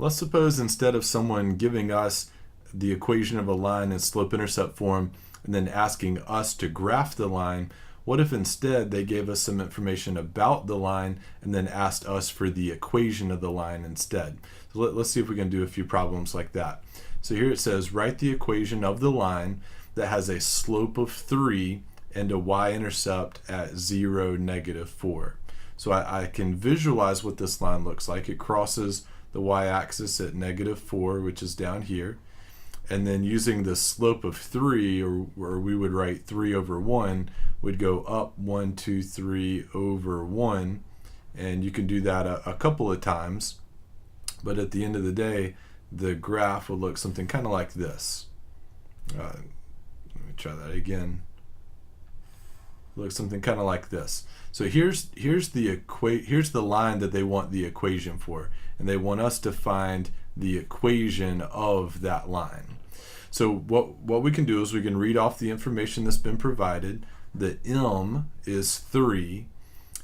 Let's suppose instead of someone giving us the equation of a line in slope-intercept form and then asking us to graph the line, what if instead they gave us some information about the line and then asked us for the equation of the line instead? So let's see if we can do a few problems like that. So here it says, write the equation of the line that has a slope of 3 and a y-intercept at 0, -4. So I can visualize what this line looks like. It crosses the y-axis at -4, which is down here. And then using the slope of 3, or we would write 3 over 1, would go up 1, 2, 3 over 1. And you can do that a couple of times. But at the end of the day, the graph will look something kind of like this. Let me try that again. Looks something kind of like this. So here's the line that they want the equation for, and they want us to find the equation of that line. So what we can do is we can read off the information that's been provided. The m is 3,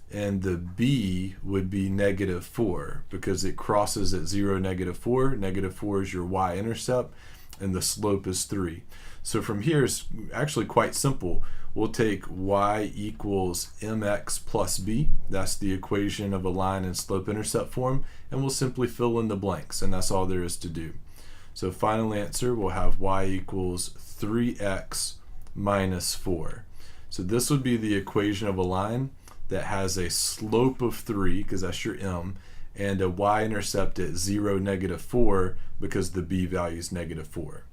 and the b would be -4 because it crosses at 0, -4. -4 is your y-intercept, and the slope is 3. So from here it's actually quite simple. We'll take y equals mx plus b. That's the equation of a line in slope-intercept form, and we'll simply fill in the blanks, and that's all there is to do. So final answer, we'll have y equals 3x minus 4. So this would be the equation of a line that has a slope of 3, because that's your m, and a y-intercept at 0, -4, because the b value is -4.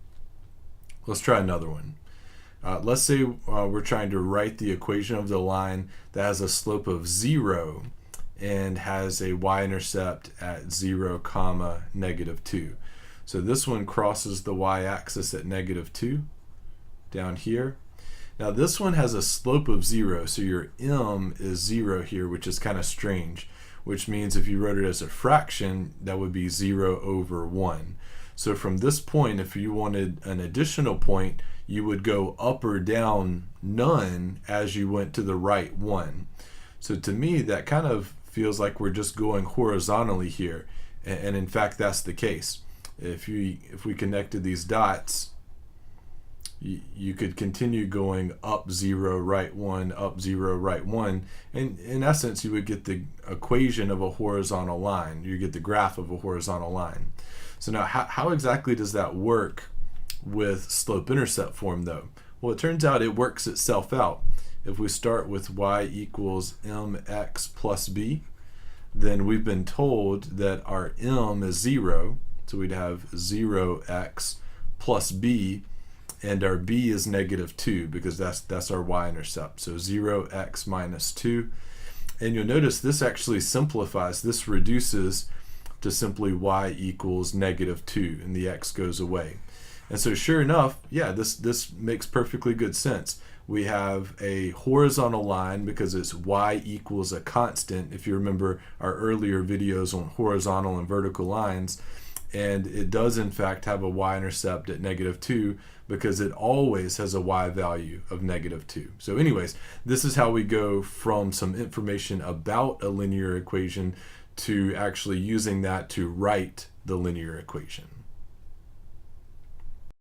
Let's try another one. Let's say we're trying to write the equation of the line that has a slope of 0 and has a y-intercept at 0, -2. So this one crosses the y-axis at -2 down here. Now this one has a slope of 0, so your m is 0 here, which is kind of strange, which means if you wrote it as a fraction, that would be 0 over 1. So from this point, if you wanted an additional point, you would go up or down none as you went to the right one. So to me, that kind of feels like we're just going horizontally here, and in fact that's the case. If we connected these dots, you could continue going up 0, right 1, up 0, right 1, and in essence you would get the equation of a horizontal line. You get the graph of a horizontal line. So now how exactly does that work with slope-intercept form though? Well, it turns out it works itself out. If we start with y equals mx plus b, then we've been told that our m is 0, so we'd have 0x plus b, and our b is -2 because that's our y-intercept. So 0x minus 2. And you'll notice this actually simplifies. This reduces to simply y equals -2, and the x goes away. And so sure enough, yeah, this makes perfectly good sense. We have a horizontal line because it's y equals a constant, if you remember our earlier videos on horizontal and vertical lines. And it does in fact have a y-intercept at -2 because it always has a y value of -2. So anyways, this is how we go from some information about a linear equation to actually using that to write the linear equation.